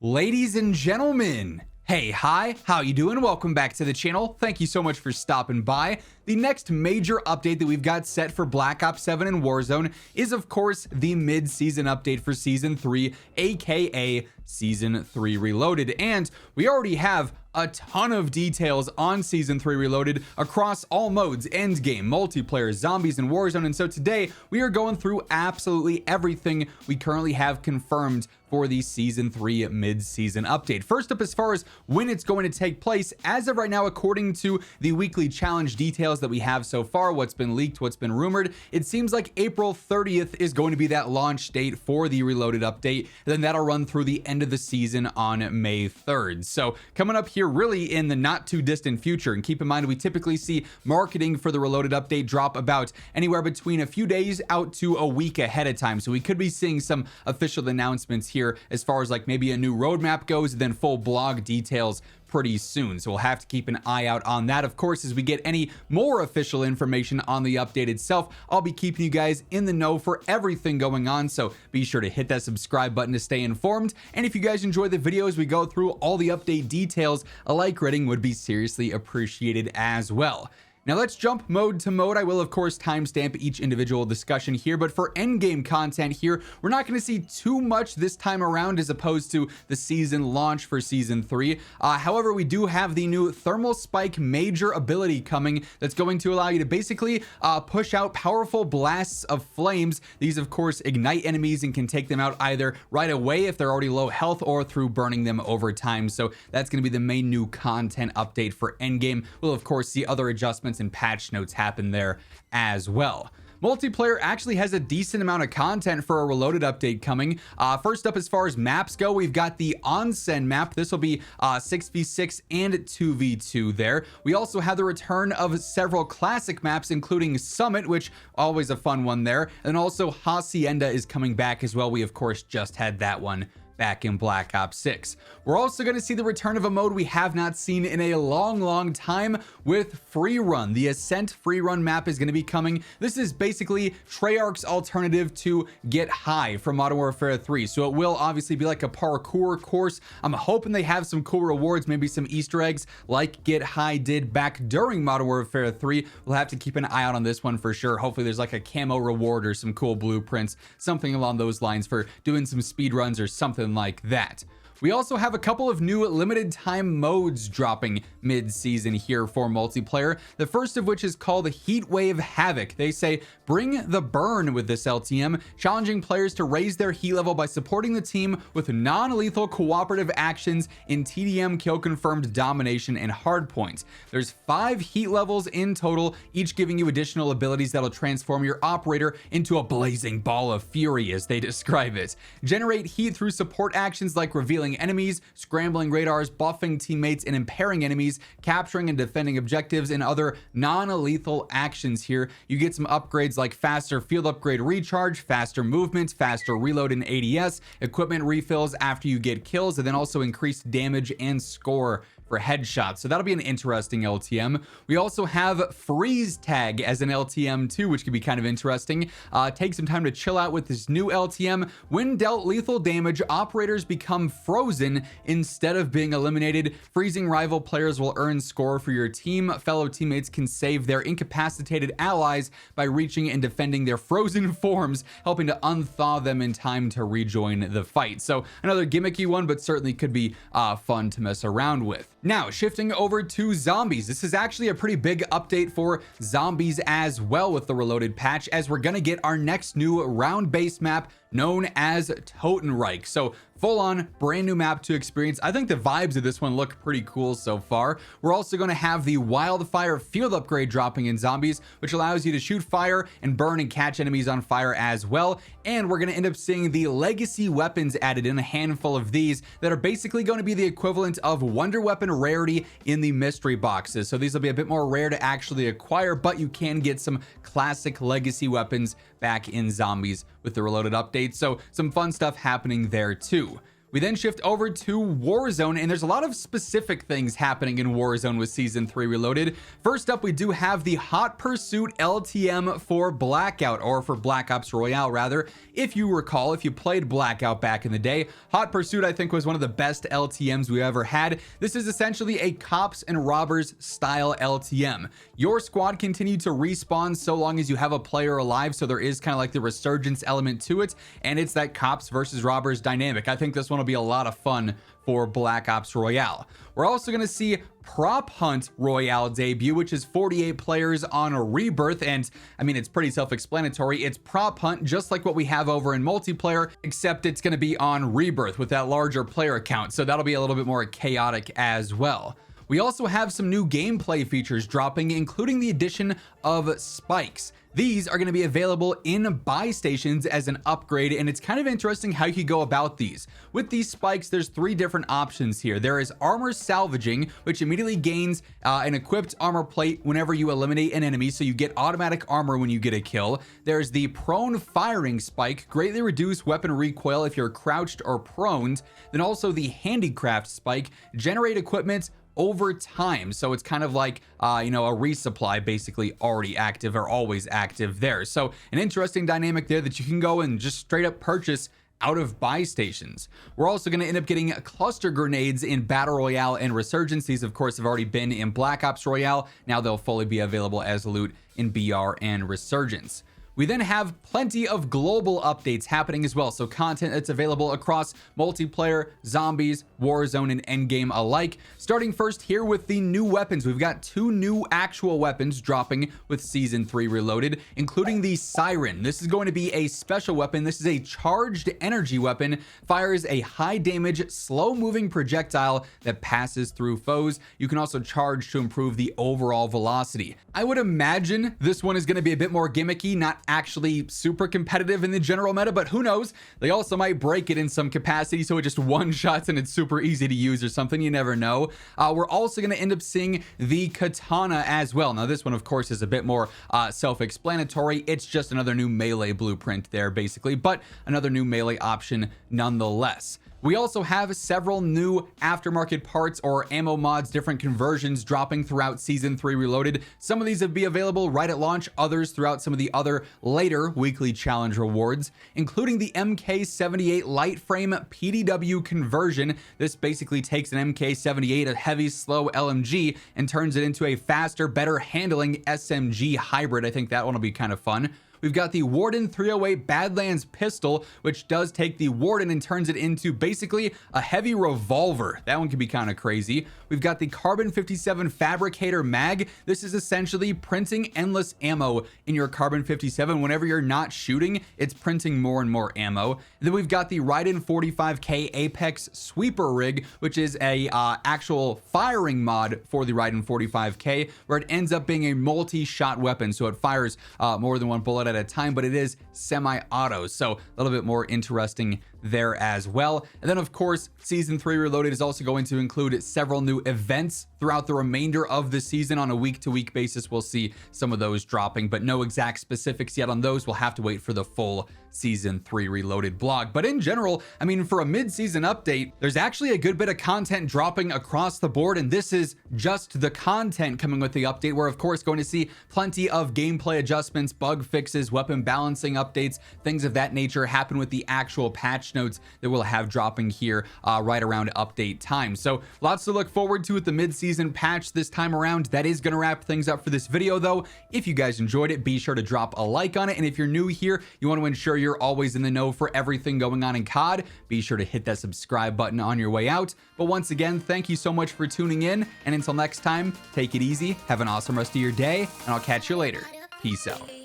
Ladies and gentlemen, hey, hi, how you doing? Welcome back to the channel. Thank you so much for stopping by. The next major update that we've got set for Black Ops 7 and Warzone is, of course, the mid-season update for Season 3, aka Season 3 Reloaded. And we already have a ton of details on Season 3 Reloaded across all modes: Endgame, multiplayer, zombies, and Warzone. And so today we are going through absolutely everything we currently have confirmed for the Season 3 mid-season update. First up, as far as when it's going to take place, as of right now, according to the weekly challenge details that we have so far, what's been leaked, what's been rumored, it seems like April 30th is going to be that launch date for the Reloaded update. And then that'll run through the end of the season on May 3rd. So coming up here really in the not too distant future, and keep in mind we typically see marketing for the Reloaded update drop about anywhere between a few days out to a week ahead of time. So we could be seeing some official announcements here as far as like maybe a new roadmap goes, then full blog details pretty soon. So we'll have to keep an eye out on that. Of course, as we get any more official information on the update itself, I'll be keeping you guys in the know for everything going on. So be sure to hit that subscribe button to stay informed. And if you guys enjoy the video as we go through all the update details, a like rating would be seriously appreciated as well. Now let's jump mode to mode. I will, of course, timestamp each individual discussion here, but for endgame content here, we're not going to see too much this time around as opposed to the season launch for Season 3. However, we do have the new Thermal Spike Major ability coming that's going to allow you to basically push out powerful blasts of flames. These, of course, ignite enemies and can take them out either right away if they're already low health or through burning them over time. So that's going to be the main new content update for endgame. We'll, of course, see other adjustments and patch notes happen there as well. Multiplayer actually has a decent amount of content for a Reloaded update coming. First up, as far as maps go, we've got the Onsen map. This will be 6v6 and 2v2 there. We also have the return of several classic maps, including Summit, which always a fun one there. And also Hacienda is coming back as well. We, of course, just had that one back in Black Ops 6. We're also going to see the return of a mode we have not seen in a long time with Free Run. The Ascent Free Run map is going to be coming. This is basically Treyarch's alternative to Get High from Modern Warfare 3. So it will obviously be like a parkour course. I'm hoping they have some cool rewards, maybe some Easter eggs like Get High did back during Modern Warfare 3. We'll have to keep an eye out on this one for sure. Hopefully there's like a camo reward or some cool blueprints, something along those lines for doing some speed runs or something like that. We also have a couple of new limited time modes dropping mid-season here for multiplayer. The first of which is called Heatwave Havoc. They say bring the burn with this LTM, challenging players to raise their heat level by supporting the team with non-lethal cooperative actions in TDM, kill confirmed, domination, and hardpoint. There's 5 heat levels in total, each giving you additional abilities that'll transform your operator into a blazing ball of fury, as they describe it. Generate heat through support actions like revealing enemies, scrambling radars, buffing teammates, and impairing enemies, capturing and defending objectives, and other non-lethal actions here. You get some upgrades like faster field upgrade recharge, faster movement, faster reload in ADS, equipment refills after you get kills, and then also increased damage and score for headshots. So that'll be an interesting LTM. We also have Freeze Tag as an LTM too, which could be kind of interesting. Take some time to chill out with this new LTM. When dealt lethal damage, operators become frozen instead of being eliminated. Freezing rival players will earn score for your team. Fellow teammates can save their incapacitated allies by reaching and defending their frozen forms, helping to unthaw them in time to rejoin the fight. So another gimmicky one, but certainly could be fun to mess around with. Now, shifting over to zombies. This is actually a pretty big update for zombies as well with the Reloaded patch, as we're gonna get our next new round-based map known as Totenreich. So full-on brand new map to experience. I think the vibes of this one look pretty cool so far. We're also going to have the Wildfire field upgrade dropping in zombies, which allows you to shoot fire and burn and catch enemies on fire as well. And we're going to end up seeing the legacy weapons added in, a handful of these that are basically going to be the equivalent of Wonder Weapon rarity in the mystery boxes. So these will be a bit more rare to actually acquire, but you can get some classic legacy weapons back in zombies with the Reloaded update. So some fun stuff happening there too. We then shift over to Warzone, and there's a lot of specific things happening in Warzone with Season 3 Reloaded. First up, we do have the Hot Pursuit LTM for Blackout, or for Black Ops Royale, rather. If you recall, if you played Blackout back in the day, Hot Pursuit, I think, was one of the best LTMs we ever had. This is essentially a cops and robbers style LTM. Your squad continued to respawn so long as you have a player alive, so there is kind of like the resurgence element to it, and it's that cops versus robbers dynamic. I think this one will be a lot of fun for Black Ops Royale. We're also going to see Prop Hunt Royale debut, which is 48 players on a rebirth, and I mean, it's pretty self-explanatory. It's Prop Hunt just like what we have over in multiplayer, except it's going to be on rebirth with that larger player count, so that'll be a little bit more chaotic as well. We also have some new gameplay features dropping, including the addition of spikes. These are going to be available in buy stations as an upgrade, and it's kind of interesting how you could go about these. With these spikes, there's 3 different options here. There is armor salvaging, which immediately gains an equipped armor plate whenever you eliminate an enemy, so you get automatic armor when you get a kill. There's the prone firing spike, greatly reduce weapon recoil if you're crouched or proned. Then also the handicraft spike, generate equipment over time, so it's kind of like you know, a resupply, basically already active or always active there. So an interesting dynamic there that you can go and just straight up purchase out of buy stations. We're also going to end up getting cluster grenades in Battle Royale and Resurgence. These of course have already been in Black Ops Royale. Now they'll fully be available as loot in BR and Resurgence. We then have plenty of global updates happening as well, so content that's available across multiplayer, zombies, Warzone, and Endgame alike. Starting first here with the new weapons. We've got 2 new actual weapons dropping with Season 3 Reloaded, including the Siren. This is going to be a special weapon. This is a charged energy weapon, fires a high damage, slow moving projectile that passes through foes. You can also charge to improve the overall velocity. I would imagine this one is going to be a bit more gimmicky, not actually super competitive in the general meta, but who knows? They also might break it in some capacity so it just one-shots and it's super easy to use or something. You never know. We're also going to end up seeing the Katana as well. Now this one of course is a bit more self-explanatory. It's just another new melee blueprint there basically, but another new melee option nonetheless. We also have several new aftermarket parts or ammo mods, different conversions dropping throughout Season 3 Reloaded. Some of these will be available right at launch, others throughout some of the other later weekly challenge rewards, including the MK78 light frame PDW conversion. This basically takes an MK78, a heavy slow LMG, and turns it into a faster, better handling SMG hybrid. I think that one will be kind of fun. We've got the Warden 308 Badlands pistol, which does take the Warden and turns it into basically a heavy revolver. That one can be kind of crazy. We've got the Carbon 57 Fabricator mag. This is essentially printing endless ammo in your Carbon 57. Whenever you're not shooting, it's printing more and more ammo. And then we've got the Raiden 45K Apex Sweeper rig, which is a actual firing mod for the Raiden 45K, where it ends up being a multi-shot weapon. So it fires more than one bullet at a time, but it is semi-auto, so a little bit more interesting there as well. And then of course Season 3 Reloaded is also going to include several new events throughout the remainder of the season. On a week-to-week basis we'll see some of those dropping, but no exact specifics yet on those. We'll have to wait for the full Season 3 Reloaded blog. But in general, I mean, for a mid-season update, there's actually a good bit of content dropping across the board, and this is just the content coming with the update. We're of course going to see plenty of gameplay adjustments, bug fixes, weapon balancing updates, things of that nature happen with the actual patch notes that we'll have dropping here right around update time. So lots to look forward to with the mid-season patch this time around. That is going to wrap things up for this video though. If you guys enjoyed it, be sure to drop a like on it, and if you're new here, you want to ensure you're always in the know for everything going on in COD, be sure to hit that subscribe button on your way out. But once again, thank you so much for tuning in, and until next time, take it easy, have an awesome rest of your day, and I'll catch you later. Peace out.